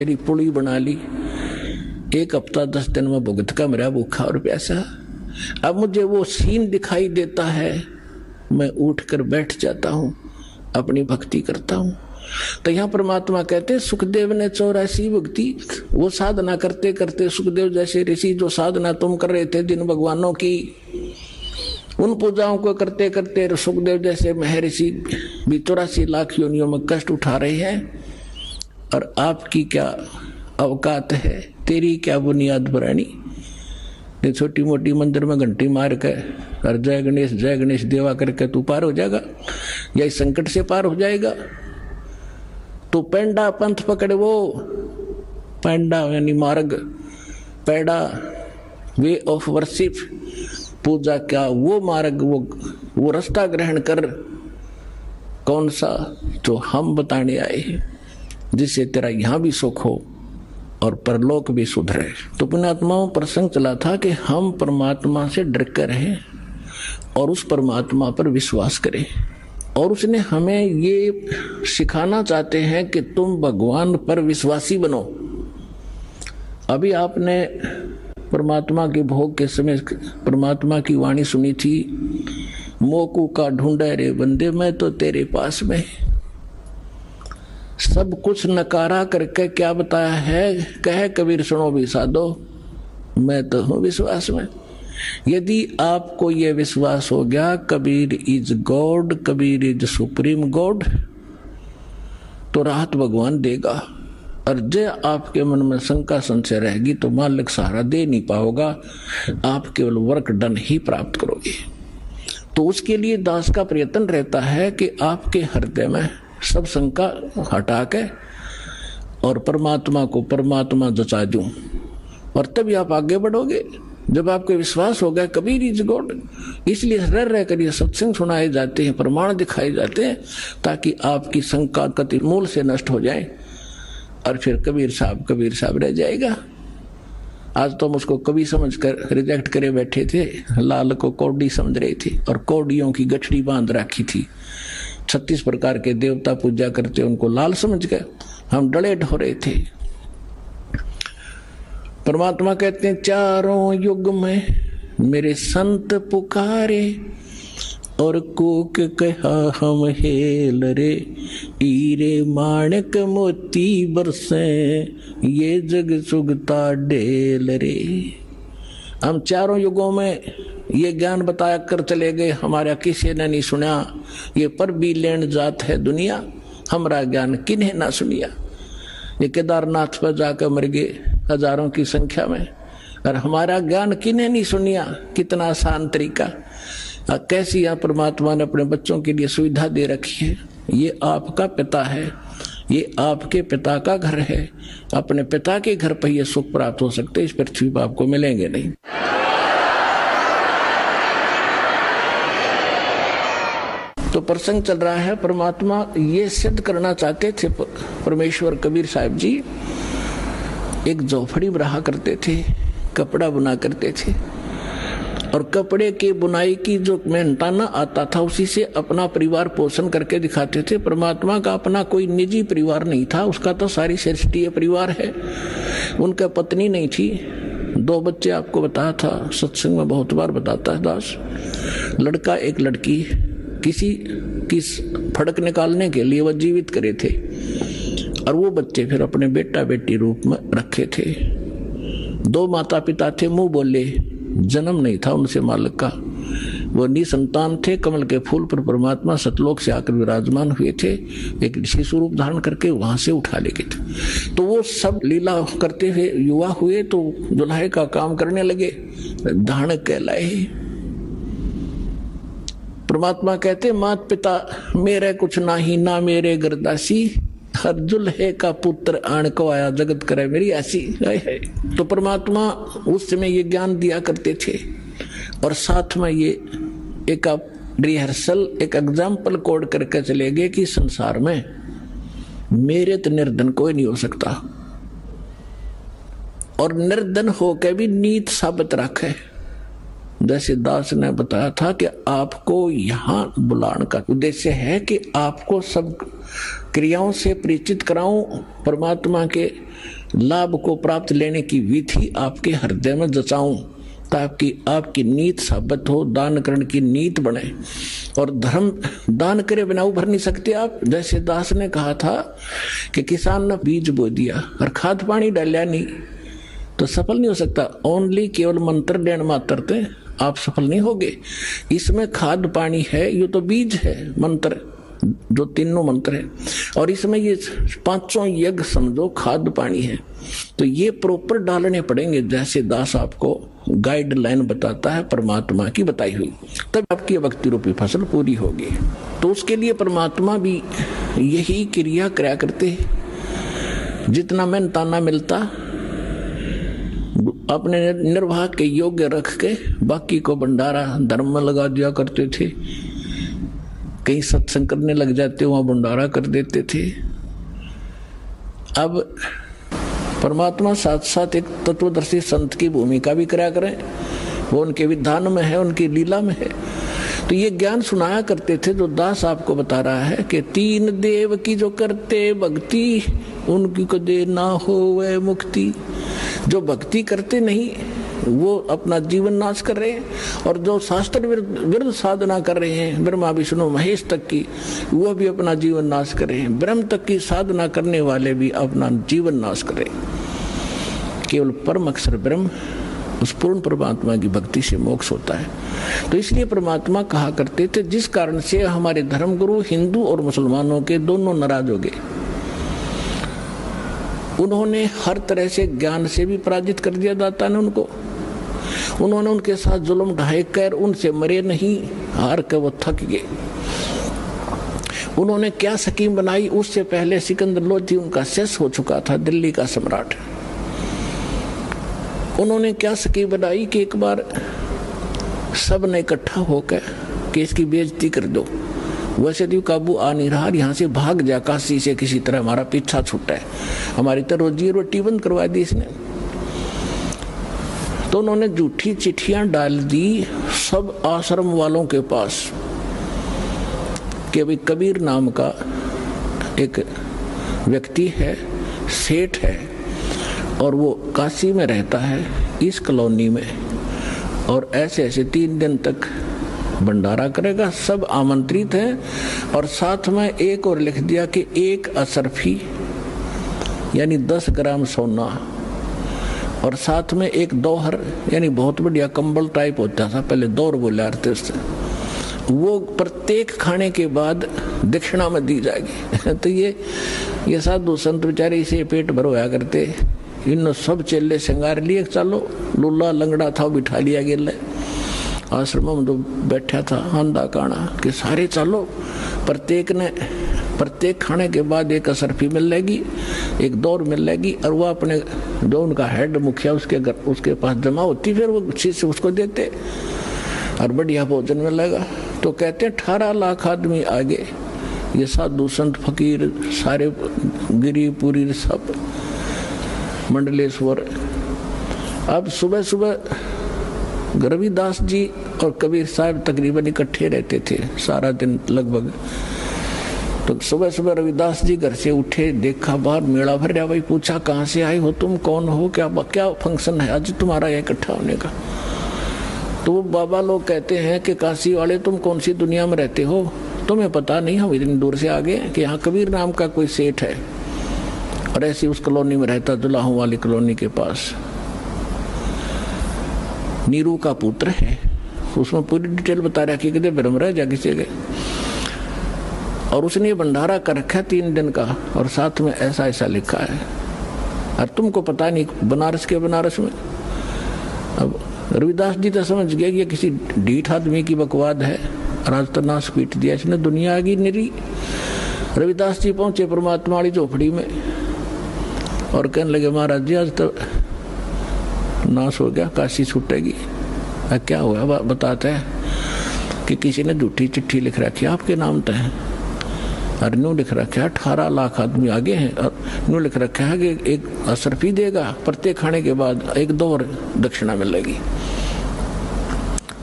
मेरी पुली बना ली, 1 हफ्ता 10 दिन में भुगत का मेरा भूखा और प्यासा। अब मुझे वो सीन दिखाई देता है, मैं उठकर बैठ जाता हूँ, अपनी भक्ति करता हूँ। तो यहाँ परमात्मा कहते हैं सुखदेव ने 84 भक्ति, वो साधना करते करते सुखदेव जैसे ऋषि जो साधना तुम कर रहे थे जिन भगवानों की, उन पूजाओं को करते करते सुखदेव जैसे महर्षि भी 84 लाख योनियों में कष्ट उठा रहे हैं। और आपकी क्या औकात है, तेरी क्या बुनियाद बनानी। छोटी मोटी मंदिर में घंटी मार के और जय गणेश देवा करके तू पार हो जाएगा या इस संकट से पार हो जाएगा। तो पेंडा पंथ पकड़े, वो पेंडा यानी मार्ग, पैडा वे ऑफ वर्शिप, पूजा क्या वो मार्ग, वो रास्ता ग्रहण कर। कौन सा? जो हम बताने आए हैं, जिससे तेरा यहाँ भी सुख हो और परलोक भी सुधरे। तो पुण्यात्माओं प्रसंग चला था कि हम परमात्मा से डर कर रहें और उस परमात्मा पर विश्वास करें। और उसने हमें ये सिखाना चाहते हैं कि तुम भगवान पर विश्वासी बनो। अभी आपने परमात्मा के भोग के समय परमात्मा की वाणी सुनी थी, मोकू का ढूंढे रे बंदे मैं तो तेरे पास में। सब कुछ नकारा करके क्या बताया है, कहे कबीर सुनो भी साधो मैं तो हूँ विश्वास में। यदि आपको ये विश्वास हो गया Kabir is God, Kabir is supreme God, तो राहत भगवान देगा। और जो आपके मन में शंका संशय रहेगी तो मालिक सहारा दे नहीं पाओगा, आप केवल वर्क डन ही प्राप्त करोगे। तो उसके लिए दास का प्रयत्न रहता है कि आपके हृदय में सब शंका हटा के और परमात्मा को परमात्मा जचा दूं, और तभी आप आगे बढ़ोगे। जब आपको विश्वास होगा कबीर इज गॉड, इसलिए रह कर ये सत्संग सुनाए जाते हैं, प्रमाण दिखाए जाते हैं, ताकि आपकी शंका कति मूल से नष्ट हो जाए और फिर कबीर साहब रह जाएगा। आज तो हम उसको कवि समझ कर रिजेक्ट करे बैठे थे, लाल को कौड़ी समझ रहे थे और कौड़ियों की गठड़ी बांध रखी थी। 36 प्रकार के देवता पूजा करते उनको लाल समझ गए, हम डले ढो रहे थे। परमात्मा कहते हैं चारों युग में मेरे संत पुकारे और कूक कहा हम हेल रे, हीरे माणक मोती बरसे ये जग सुगता ढेल रे। हम चारों युगों में ये ज्ञान बताया कर चले गए, हमारा किसी ने नहीं सुना। ये पर भी लेन जात है दुनिया, हमारा ज्ञान किन्हें ना सुनिया। ये केदारनाथ पर जाकर मर गए हजारों की संख्या में, और हमारा ज्ञान किन्हें नहीं सुनिया। कितना आसान तरीका, कैसी यहाँ परमात्मा ने अपने बच्चों के लिए सुविधा दे रखी है। ये आपका पिता है, ये आपके पिता का घर है, अपने पिता के घर पर ये सुख प्राप्त हो सकते, इस पृथ्वी पर आपको मिलेंगे नहीं। तो प्रसंग चल रहा है, परमात्मा ये सिद्ध करना चाहते थे। परमेश्वर कबीर साहब जी एक झोपड़ी रहा करते थे, कपड़ा बुना करते थे, और कपड़े की बुनाई की जो मेहनताना आता था उसी से अपना परिवार पोषण करके दिखाते थे। परमात्मा का अपना कोई निजी परिवार नहीं था, उसका तो सारी सृष्टि परिवार है। उनका पत्नी नहीं थी, 2 बच्चे आपको बताया था, सत्संग में बहुत बार बताता है दास। लड़का एक लड़की, किसी की फड़क निकालने के लिए वह जीवित करे थे, और वो बच्चे फिर अपने बेटा बेटी रूप में रखे थे। 2 माता पिता थे, मुंह बोले, जन्म नहीं था उनसे मालिक का, वो निसंतान थे। कमल के फूल पर परमात्मा सतलोक से आकर विराजमान हुए थे, एक शिशु रूप धारण करके वहां से उठा ले गए थे। तो वो सब लीला करते हुए युवा हुए तो दुल्हे का काम करने लगे, धान कहलाए। परमात्मा कहते मात पिता मेरे कुछ नाही, ना मेरे गरदासी, हर दुल्हे का पुत्र आण को आया, जगत करे मेरी ऐसी है। तो परमात्मा उस समय ये ज्ञान दिया करते थे, और साथ में ये एक रिहर्सल, एक एग्जाम्पल कोड करके चले गए कि संसार में मेरे तो निर्धन कोई नहीं हो सकता, और निर्धन होकर भी नीत साबित रखे। जैसे दास ने बताया था कि आपको यहाँ बुलाने का उद्देश्य है कि आपको सब क्रियाओं से परिचित कराऊं, परमात्मा के लाभ को प्राप्त लेने की विधि आपके हृदय में जचाऊं, ताकि आपकी नीत साबित हो, दान करने की नीत बने। और धर्म दान करे बिना उभर नहीं सकते आप। जैसे दास ने कहा था कि किसान ने बीज बो दिया और खाद पानी डालिया नहीं तो सफल नहीं हो सकता। ओनली केवल मंत्र देने मात्र थे आप सफल नहीं होगे। इसमें खाद पानी है, ये तो बीज है, मंत्र जो तीनों मंत्र है, और इसमें ये पांचों यज्ञ समझो खाद पानी है, तो ये प्रॉपर डालने पड़ेंगे। जैसे दास आपको गाइडलाइन बताता है परमात्मा की बताई हुई, तब आपकी भक्ति रूपी फसल पूरी होगी। तो उसके लिए परमात्मा भी यही क्रिया कराया करते हैं। जितना मेहनताना मिलता अपने निर्वाह के योग्य रख के बाकी को भंडारा धर्म में लगा दिया करते थे। कहीं सत्संग करने लग जाते वहां भंडारा कर देते थे। अब परमात्मा साथ साथ एक तत्वदर्शी संत की भूमिका भी कराया करें, वो उनके विधान में है, उनकी लीला में है। तो ये ज्ञान सुनाया करते थे जो दास आपको बता रहा है कि तीन देव की जो करते भक्ति, उनकी कदे ना हो वह मुक्ति। जो भक्ति करते नहीं वो अपना जीवन नाश कर रहे हैं, और जो शास्त्र विरुद्ध साधना कर रहे हैं ब्रह्मा विष्णु महेश तक की, वो भी अपना जीवन नाश कर रहे हैं। ब्रह्म तक की साधना करने वाले भी अपना जीवन नाश कर रहे हैं। केवल परम अक्षर ब्रह्म, उस पूर्ण परमात्मा की भक्ति से मोक्ष होता है। तो इसलिए परमात्मा कहा करते थे, जिस कारण से हमारे धर्मगुरु हिंदू और मुसलमानों के दोनों नाराज हो गए। उन्होंने हर तरह से ज्ञान से भी पराजित कर दिया दाता ने उनको। उन्होंने उनके साथ जुल्म ढाई कर उनसे मरे नहीं, हार कर वो थक गए। उन्होंने क्या स्कीम बनाई, उससे पहले सिकंदर लोधी उनका शेष हो चुका था, दिल्ली का सम्राट। उन्होंने क्या स्कीम बनाई कि एक बार सब ने इकट्ठा होकर कि इसकी बेइज्जती कर दो। वैसे तो काबू आ नहीं रहा, यहाँ से भाग जा काशी से, किसी तरह हमारा पीछा छूटा है, हमारी तो रोजी रोटी बंद करवा दी इसने। तो उन्होंने झूठी चिट्ठियां डाल दी सब आश्रम वालों के पास कि भाई कबीर नाम का एक व्यक्ति है, सेठ है, और वो काशी में रहता है इस कॉलोनी में, और ऐसे ऐसे 3 दिन तक भंडारा करेगा। सब आमंत्रित हैं। और साथ में एक और लिख दिया कि 1 असरफी यानी 10 ग्राम सोना, और साथ में 1 दोहर यानी बहुत बढ़िया कंबल टाइप होता था पहले, दौर बोले आते उससे, वो प्रत्येक खाने के बाद दक्षिणा में दी जाएगी। तो ये साधु संत बेचारे इसे पेट भर होया करते। इन सब चेले श्रृंगार लिए, चलो लुल्ला लंगड़ा था बिठा लिया गया आश्रम में जो बैठा था आंधा काना कि सारे चलो, प्रत्येक खाने के बाद 1 असरफी मिल जाएगी, 1 दौर मिल जाएगी, और वो अपने जो उनका हेड मुखिया उसके पास जमा होती, फिर वो चीज से उसको देते और बढ़िया भोजन मिलेगा। तो कहते हैं 18 लाख आदमी आगे, ये साधु संत फकीर सारे गिरीपुरी सब मंडलेश्वर। अब सुबह सुबह रविदास जी और कबीर साहब तकरीबन इकट्ठे रहते थे सारा दिन लगभग। तो सुबह सुबह रविदास जी घर से उठे, देखा बाहर मेला भर रहा। भाई पूछा कहाँ से आए हो तुम, कौन हो, क्या फंक्शन है आज तुम्हारा यहाँ इकट्ठा होने का। तो वो बाबा लोग कहते हैं कि काशी वाले तुम कौन सी दुनिया में रहते हो, तुम्हें पता नहीं, हम इतनी दूर से आ गए कि यहाँ कबीर नाम का कोई सेठ है, और ऐसी उस कॉलोनी में रहता, जुलाहों वाली कॉलोनी के पास। नीरू का पुत्र है, उसमें पूरी डिटेल बता रहा कि कितने ब्रह्मराज जा किसी गए, और उसने भंडारा कर रखा 3 दिन का, और साथ में ऐसा ऐसा लिखा है। और तुमको पता नहीं बनारस के बनारस में। अब रविदास जी तो समझ गए कि किसी ढीठ आदमी की बकवाद है, राज तो नाश पीट दिया इसने, दुनिया आ गई निरी। रविदास जी पहुंचे परमात्मा वाली झोपड़ी में और कहने लगे महाराज जी आज तो नाश हो गया, काशी छूटेगी। क्या हुआ बताते हैं कि किसी ने झूठी चिट्ठी लिख रखी आपके नाम तो है, और न्यू लिख रखा है 18 लाख आदमी आगे हैं, और न्यू लिख रखा है कि 1 असरफी देगा, प्रत्येक खाने के बाद 1 दौर दक्षिणा मिलेगी।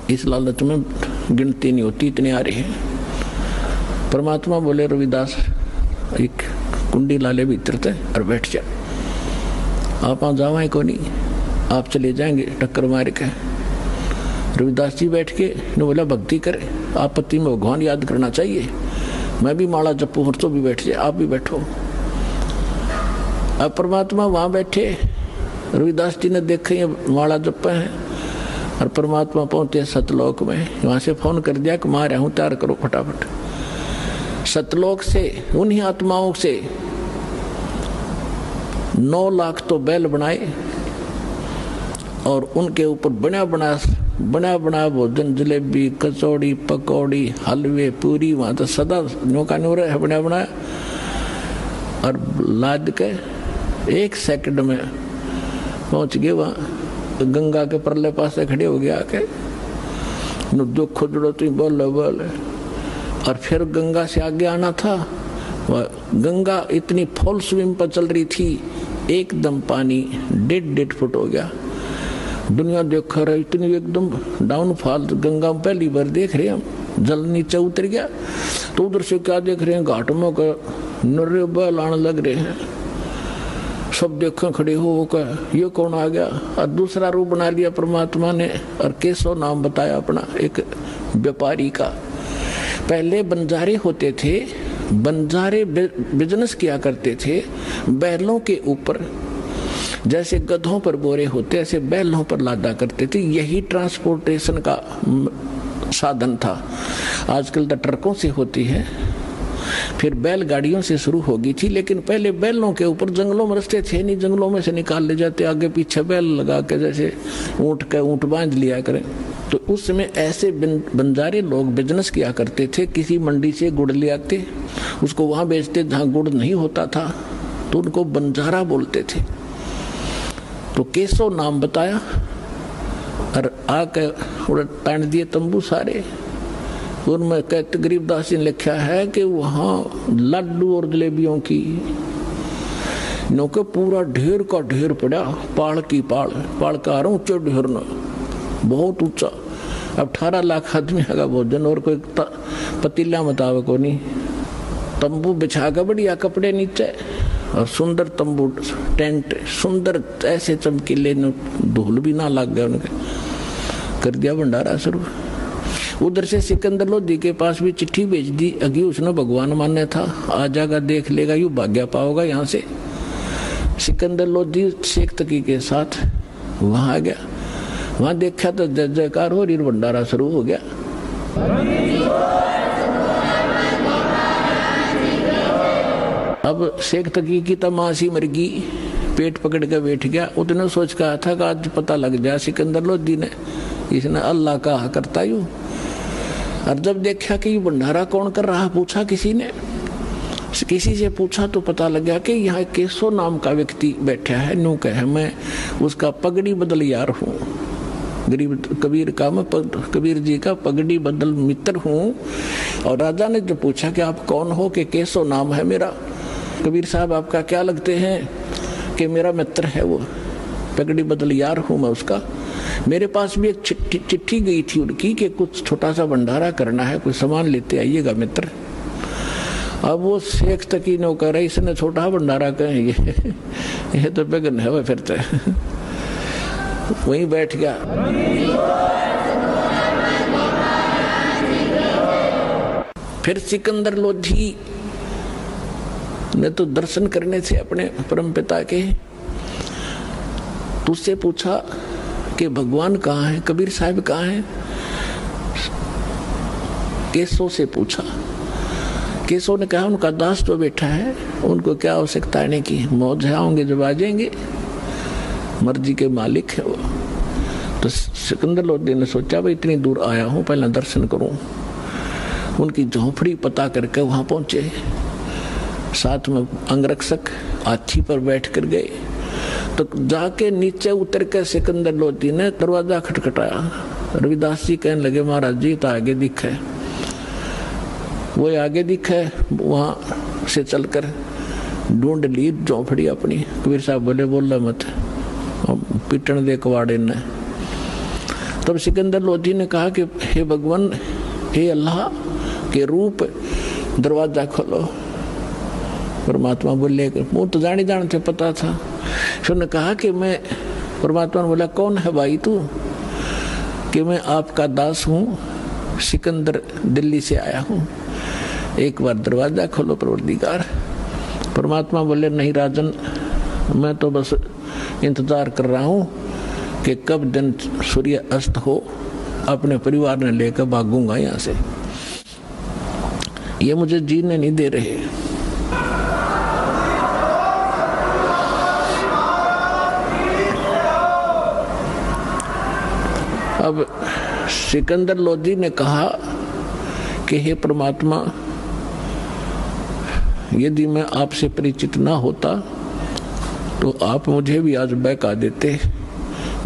इस लालच में गिनती नहीं होती, इतने आ रहे हैं। परमात्मा बोले रविदास एक कुंडी लाले भीतर थे और बैठ जा, आप जावाएं को नहीं, आप चले जाएंगे टक्कर मार के। रविदास जी बैठ के ने बोला भक्ति करे, आपत्ति में भगवान याद करना चाहिए, मैं भी माला जपू और तो भी बैठ जाए, आप भी बैठो। अब परमात्मा वहां बैठे, रविदास जी ने देखे माला जपे हैं और परमात्मा पहुंचे सतलोक में। वहां से फोन कर दिया कि मां रहा हूं, तैयार करो फटाफट। सतलोक से उन्हीं आत्माओं से 9 लाख तो बैल बनाए और उनके ऊपर बना बना भोजन, जलेबी, कचौड़ी, पकौड़ी, हलवे, पूरी, वहां तो सदा नौका नूर है बना और लाद के 1 सेकंड में पहुंच गए वहां। गंगा के परले पास से खड़े हो गए आके, दुख खुदड़ो तू बोल और फिर गंगा से आगे आना था। गंगा इतनी फुल स्विम पर चल रही थी, एकदम पानी 1.5 फुट हो गया। दुनिया देख रहा इतनी एकदम डाउनफॉल, गंगा में पहली बार देख रहे हम, जल नीचे उतर गया। तो उधर से क्या देख रहे हैं, घाट में का नर्रे बैल आने लग रहे हैं, सब देखें खड़े हो कर ये कौन आ गया। और दूसरा रूप बना लिया परमात्मा ने और केशव नाम बताया अपना, एक व्यापारी का। पहले बंजारे होते थे, बंजारे बिजनेस किया करते थे बैलों के ऊपर, जैसे गधों पर बोरे होते ऐसे बैलों पर लादा करते थे। यही ट्रांसपोर्टेशन का साधन था। आजकल तो ट्रकों से होती है, फिर बैलगाड़ियों से शुरू होगी थी, लेकिन पहले बैलों के ऊपर, जंगलों में रास्ते थे नहीं, जंगलों में से निकाल ले जाते, आगे पीछे बैल लगा के जैसे ऊंट बांध लिया करें। तो उस समय ऐसे बंजारे लोग बिजनेस किया करते थे। किसी मंडी से गुड़ ले आते, उसको वहां बेचते जहां गुड़ नहीं होता था, तो उनको बंजारा बोलते थे। तो केशव नाम बताया और आके तान दिए तंबू सारे। उनमें कहते गरीबदास जी ने लिखा है कि वहां लड्डू और जलेबियों की नौके पूरा ढेर का ढेर पड़ा, पाड़ की पाड़ का ऊंचे ढेर न बहुत ऊंचा। अब 18 लाख आदमी का भोजन और कोई पतीला मुताबिक को नहीं। तंबू बिछा कर बढ़िया कपड़े नीचे और सुंदर तंबू टेंट सुंदर ऐसे चमकीले, धूल भी ना लग गया उनके, कर दिया भंडारा शुरू। उधर से सिकंदर लोधी के पास भी चिट्ठी भेज दी, अगी उसने भगवान मान्य था, आ जाएगा देख लेगा, यू भाग्य पाओगा यहाँ से। सिकंदर लोधी शेख तकी के साथ वहां आ गया। वहां देखा तो जय जयकार हो रही, भंडारा शुरू हो गया। अब शेख तकी की तमाशी मर गई, पेट पकड़ के बैठ गया। उतने सोच कहा था कि आज पता लग जाए सिकंदर लोधी ने, इसने अल्लाह का करता यू। और जब देखा कि ये भंडारा कौन कर रहा, पूछा किसी से पूछा तो पता लगा कि यहाँ केशव नाम का व्यक्ति बैठा है। न्यू कहे मैं उसका पगड़ी बदल यार हूँ, गरीब कबीर का, मैं कबीर जी का पगड़ी बदल मित्र हूँ। और राजा ने जो पूछा कि आप कौन हो, कि केशव नाम है मेरा। कबीर साहब आपका क्या लगते हैं, कि मेरा मित्र है वो, पगड़ी बदल यार हूँ मैं उसका। मेरे पास भी एक चिट्ठी गई थी उनकी कि कुछ छोटा सा भंडारा करना है, कुछ सामान लेते आइएगा मित्र। अब वो शेख तकी ने कह रहा इसने छोटा भंडारा कहे, ये तो बेगन है वह फिरते। वहीं बैठ गया। फिर सिकंदर लोधी ने तो दर्शन करने थे अपने परम पिता के, तो उससे पूछा कि भगवान कहाँ है, कबीर साहब कहाँ है। केशव से पूछा, केशव ने कहा उनका दास तो बैठा है, उनको क्या आवश्यकता है की, मौज आएंगे जब आ जाएंगे, मर्जी के मालिक है वो। तो सिकंदर लोधी ने सोचा भाई इतनी दूर आया हूँ, पहले दर्शन करूं। उनकी झोपड़ी पता करके वहां पहुंचे, साथ में अंगरक्षक हाथी पर बैठ कर गए। तो जाके नीचे उतर के सिकंदर लोधी ने दरवाजा खटखटाया। रविदास जी कहने लगे महाराज जी तो आगे दिखे। वो आगे दिखे, वहां से चलकर ढूंढ ली झोपड़ी अपनी। कबीर साहब बोले बोला मत, पीटन दे कवाड़े ने। तब सिकंदर लोधी ने कहा कि हे भगवान, हे अल्लाह के रूप, दरवाजा खोलो। परमात्मा बोले, वो तो जाने थे, पता था। फिर ने कहा कि मैं, परमात्मा ने बोला कौन है भाई तू? कि मैं आपका दास हूँ, सिकंदर दिल्ली से आया हूँ, एक बार दरवाजा खोलो परवरदिगार। परमात्मा बोले नहीं राजन, मैं तो बस इंतजार कर रहा हूँ कि कब दिन सूर्य अस्त हो, अपने परिवार ने लेकर भागूंगा यहाँ से, ये मुझे जीने नहीं दे रहे। अब सिकंदर लोधी ने कहा कि हे परमात्मा, यदि मैं आपसे परिचित ना होता तो आप मुझे भी आज बहका देते।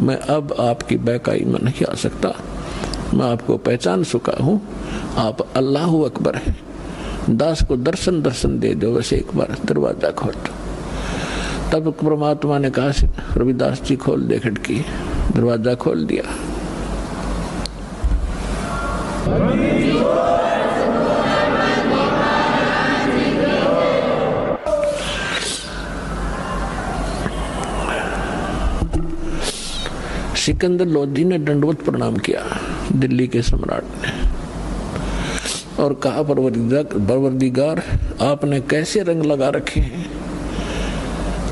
मैं अब आपकी बहकाई में नहीं आ सकता, मैं आपको पहचान चुका हूँ, आप अल्लाह अकबर है। दास को दर्शन दे दो, वैसे एक बार दरवाजा खोल दो। तब परमात्मा ने कहा, रविदास जी खोल दे खिड़की। दरवाजा खोल दिया। सिकंदर लोधी ने दंडवत प्रणाम किया दिल्ली के सम्राट ने और कहा, परवरदिगार, आपने कैसे रंग लगा रखे हैं,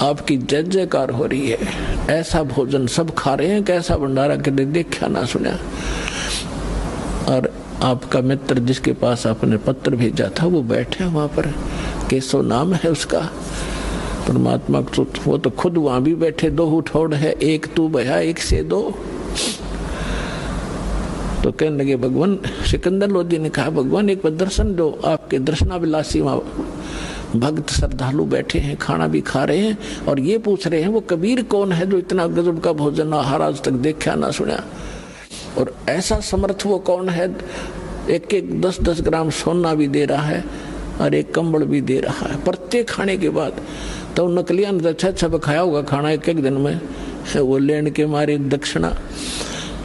आपकी जय जयकार हो रही है, ऐसा भोजन सब खा रहे हैं, कैसा भंडारा कभी देखा ना सुना। और आपका मित्र जिसके पास आपने पत्र भेजा था वो बैठे वहां पर, केशव नाम है उसका। परमात्मा को वो तो खुद वहां भी बैठे, दो उठौड़ है, एक तू भया एक से दो। तो कहने लगे भगवान, सिकंदर लोधी ने कहा भगवान एक बार दर्शन दो, आपके दर्शनाभिलाषी वहां भक्त श्रद्धालु बैठे हैं, खाना भी खा रहे हैं और ये पूछ रहे हैं वो कबीर कौन है जो इतना गजब का भोजन आहार आज तक देखा ना सुना, और ऐसा समर्थ वो कौन है, एक एक 10-10 ग्राम सोना भी दे रहा है और एक कंबल भी दे रहा है प्रत्येक खाने के बाद। तो नकलिया ने अच्छा खाया होगा खाना एक दिन में, वो लेने के मारे दक्षिणा।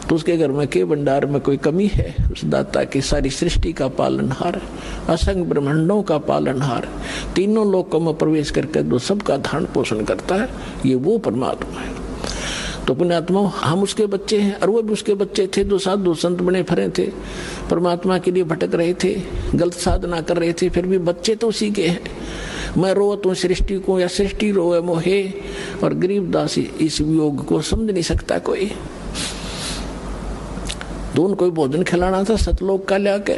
तो उसके घर में के भंडार में कोई कमी है? उस दाता की सारी सृष्टि का पालनहार, असंख्य ब्रह्मांडों का पालनहार, तीनों लोकों में प्रवेश करके जो सबका धारण पोषण करता है, ये वो परमात्मा है। तो पुण्यात्मा हम उसके बच्चे हैं और वो भी उसके बच्चे थे जो साधु संत बने फिरे थे, परमात्मा के लिए भटक रहे थे, गलत साधना कर रहे थे, फिर भी बच्चे तो उसी के हैं। मैं रोत हूँ सृष्टि को या सृष्टि रोए मोहे, और गरीबदास इस वियोग को समझ नहीं सकता कोई। तो उनको भोजन खिलाना था सतलोक का लाके,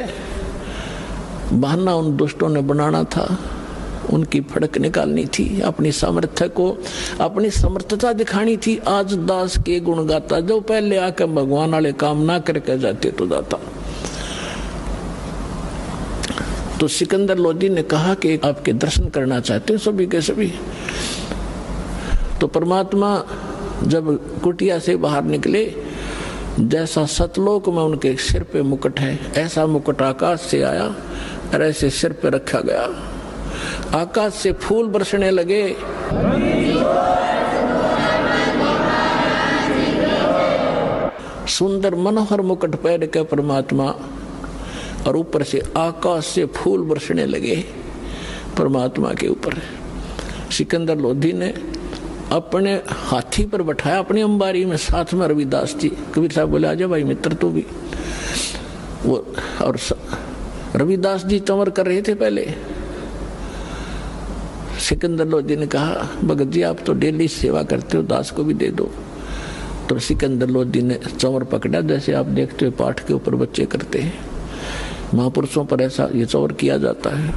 बहाना उन दुष्टों ने बनाना था, उनकी फड़क निकालनी थी, अपनी सामर्थ्य को, अपनी समर्थता दिखानी थी। आज दास के गुण गाता, जो पहले आकर भगवान वाले काम ना करके जाते तो जाता। तो सिकंदर लोधी ने कहा कि आपके दर्शन करना चाहते हैं सभी के सभी। तो परमात्मा जब कुटिया से बाहर निकले, जैसा सतलोक में उनके सिर पे मुकुट है, ऐसा मुकुट आकाश से आया और ऐसे सिर पे रखा गया। आकाश से फूल बरसने लगे। सुंदर मनोहर मुकुट पहन के परमात्मा, और ऊपर से आकाश से फूल बरसने लगे परमात्मा के ऊपर। सिकंदर लोधी ने अपने हाथी पर बैठाया, अपनी अंबारी में, साथ में रविदास जी। कबीर साहब बोले आजा भाई मित्र तू भी। वो और रविदास जी चंवर कर रहे थे पहले। सिकंदर लोधी ने कहा भगत जी आप तो डेली सेवा करते हो, दास को भी दे दो। तो सिकंदर लोधी ने चंवर पकड़ा, जैसे आप देखते हो पाठ के ऊपर बच्चे करते हैं, महापुरुषों पर ऐसा ये चौर किया जाता है।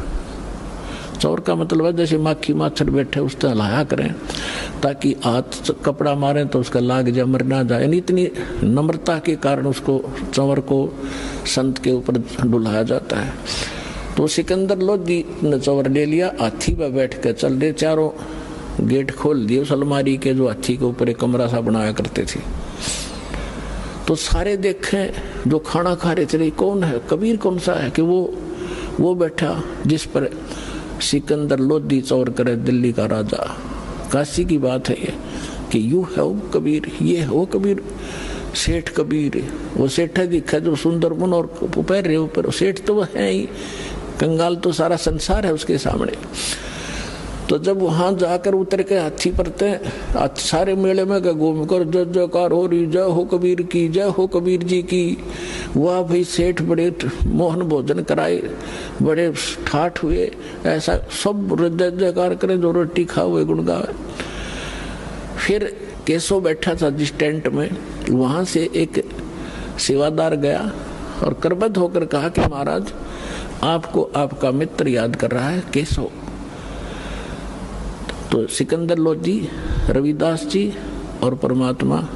चौर का मतलब है जैसे माखी माछर बैठे उस तरह हिलाया करें, ताकि हाथ कपड़ा मारे तो उसका लाग जाए, मर ना जाए। इतनी नम्रता के कारण उसको चौर को संत के ऊपर डुलाया जाता है। तो सिकंदर लोधी ने चौर ले लिया, हाथी पर बैठ कर चल रहे, चारों गेट खोल दिए उस अलमारी के जो हाथी के ऊपर एक कमरा सा बनाया करते थे। तो सारे देखें जो खाना खा रहे थे, कौन है, कबीर कौन सा है कि वो बैठा जिस पर सिकंदर लोधी चौर करे, दिल्ली का राजा। काशी की बात है ये कि यू है वो कबीर, ये है वो कबीर। सेठ कबीर, वो सेठ दिखा जो सुंदर मन और पैर रहे ऊपर, सेठ तो वो है ही, कंगाल तो सारा संसार है उसके सामने। तो जब वहां जाकर उतर के हाथी परते सारे मेले में घूम कर जय जयकार हो रही, जय हो कबीर की, जय हो कबीर जी की। वाह भाई, सेठ बड़े मोहन भोजन कराए, बड़े ठाठ हुए, ऐसा सब जय जयकार करे, जो रोटी खा हुए गुण गावे। फिर केशव बैठा था जिस टेंट में, वहां से एक सेवादार गया और करबद्ध होकर कहा कि महाराज आपको आपका मित्र याद कर रहा है केशव। तो सिकंदर लोधी, रविदास जी और परमात्मा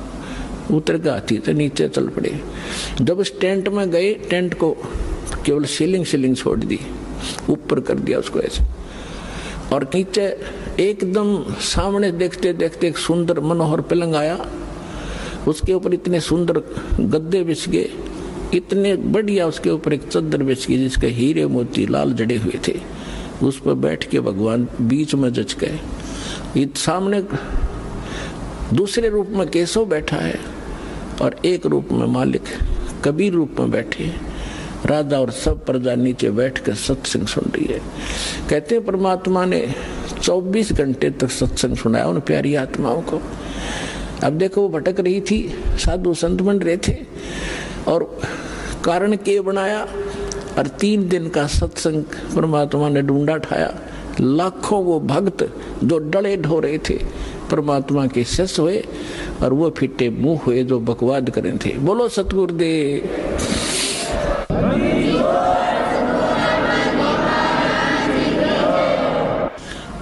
उतर के हाथी से नीचे चल पड़े। जब उस टेंट में गए, टेंट को केवल सीलिंग छोड़ दी, ऊपर कर दिया उसको ऐसे, और नीचे एकदम सामने देखते देखते एक सुंदर मनोहर पलंग आया। उसके ऊपर इतने सुंदर गद्दे बिछ गए, इतने बढ़िया, उसके ऊपर एक चद्दर बिछ गई जिसके हीरे मोती लाल जड़े हुए थे। उस पर बैठ के भगवान बीच में जच गए। सामने दूसरे रूप में केशव बैठा है और एक रूप में मालिक कबीर रूप में बैठे हैं। राजा और सब प्रजा नीचे बैठकर सत्संग सुन रही है। कहते हैं परमात्मा ने 24 घंटे तक सत्संग सुनाया उन प्यारी आत्माओं को। अब देखो वो भटक रही थी, साधु संत बन रहे थे, और कारण के बनाया, और 3 दिन का सत्संग परमात्मा ने ढूंढा ठाया। लाखों वो भक्त जो डले ढो रहे थे परमात्मा के शिष्य हुए, और वो फिटे मुंह हुए जो बकवाद करें थे। बोलो सतगुरुदेव।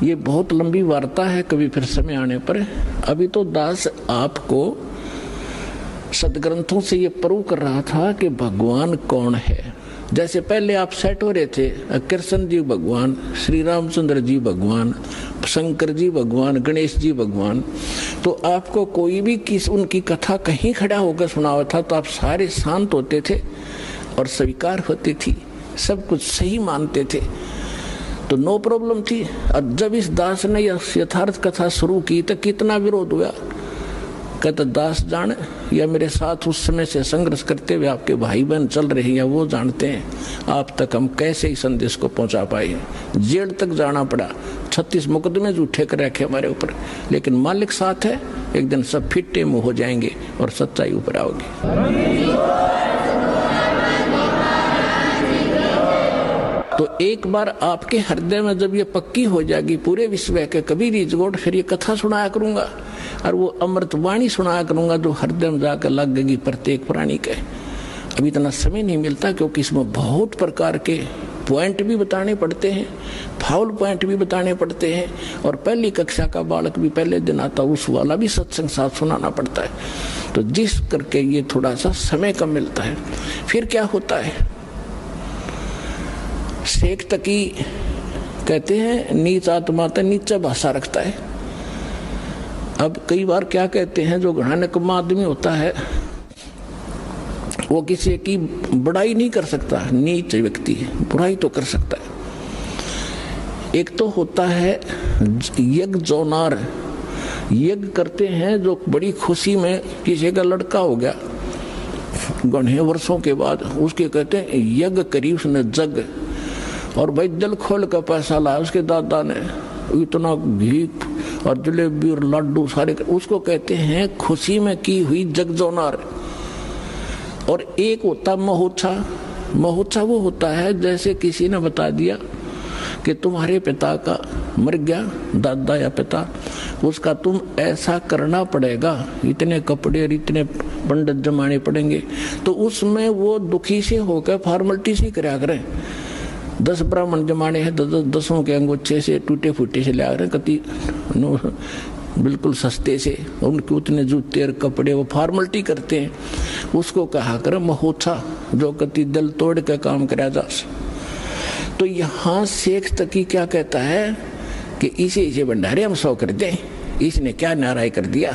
ये बहुत लंबी वार्ता है, कभी फिर समय आने पर। अभी तो दास आपको सदग्रंथों से ये प्रूव कर रहा था कि भगवान कौन है। जैसे पहले आप सेट हो रहे थे, कृष्ण जी भगवान, श्री रामचंद्र जी भगवान, शंकर जी भगवान, गणेश जी भगवान, तो आपको कोई भी उनकी कथा कहीं खड़ा होकर सुनावा था तो आप सारे शांत होते थे और स्वीकार होती थी, सब कुछ सही मानते थे, तो नो प्रॉब्लम थी। और जब इस दास ने यथार्थ कथा शुरू की तो कितना विरोध हुआ। कहते दास जान या मेरे साथ उस समय से संघर्ष करते हुए आपके भाई बहन चल रहे हैं, वो जानते हैं आप तक हम कैसे ही संदेश को पहुंचा पाए। जेल तक जाना पड़ा, 36 मुकदमे झूठे कर रखे हमारे ऊपर, लेकिन मालिक साथ है। एक दिन सब फिट्टे मुंह हो जाएंगे और सच्चाई ऊपर आओगी। तो एक बार आपके हृदय में जब ये पक्की हो जाएगी पूरे विश्व के कबीर इजगोट, फिर ये कथा सुनाया करूंगा और वो अमृत वाणी सुनाया करूंगा जो हृदय में जाकर लगेगी प्रत्येक प्राणी के। अभी इतना समय नहीं मिलता क्योंकि इसमें बहुत प्रकार के पॉइंट भी बताने पड़ते हैं, फाउल पॉइंट भी बताने पड़ते हैं, और पहली कक्षा का बालक भी पहले दिन आता उस वाला भी सत्संग साथ सुनाना पड़ता है। तो जिस करके ये थोड़ा सा समय कम मिलता है। फिर क्या होता है, शेख तकी कहते हैं नीच आत्मा तो नीचा भाषा रखता है। अब कई बार क्या कहते हैं, जो घना निकम्मा आदमी होता है वो किसी की बड़ाई नहीं कर सकता, नीच व्यक्ति बुराई तो कर सकता है। एक तो होता है यज्ञ जोनार, यज्ञ करते हैं जो बड़ी खुशी में, किसी का लड़का हो गया घने वर्षों के बाद, उसके कहते हैं यज्ञ करी उसने जग, और भाई दिल खोल का पैसा लाया उसके दादा ने, इतना घी और जलेबी और लड्डू सारे, उसको कहते हैं खुशी में की हुई जगजोनार। और एक होता महोत्सव, महोत्सव वो होता है जैसे किसी ने बता दिया कि तुम्हारे पिता का मर गया, दादा या पिता, उसका तुम ऐसा करना पड़ेगा, इतने कपड़े और इतने पंडित जमाने पड़ेंगे, तो उसमें वो दुखी से होकर फॉर्मेलिटी से कराया करें। 10 ब्राह्मण जमाने हैं, 10 के अंगोछे से टूटे फूटे से ले आ रहे कति बिल्कुल सस्ते से, उनके उतने जूते और कपड़े वो फॉर्मेलिटी करते हैं, उसको कहा कर महोत्सव, जो कति दिल तोड़ के काम कराया जा। तो यहाँ शेख तकी क्या कहता है कि इसे भंडारे हम 100 कर दें, इसने क्या नाराय कर दिया।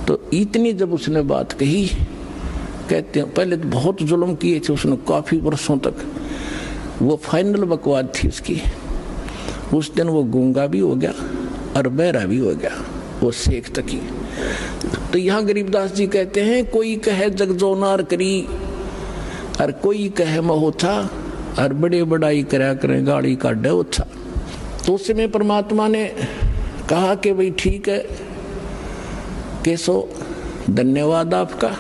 तो इतनी जब उसने बात कही, कहते हैं पहले तो बहुत जुल्म किए थे उसने काफी वर्षों तक, वो फाइनल बकवाद थी उसकी। उस दिन वो गूंगा भी हो गया और बहरा भी हो गया। वो सेक तकी। तो यहाँ गरीबदास जी कहते हैं कोई कहे जगजोनार करी और कोई कहे महोथा और बड़े बड़ाई करा करें गाड़ी काटे उठा। तो उस समय परमात्मा ने कहा कि भाई ठीक है केशव, धन्यवाद आपका।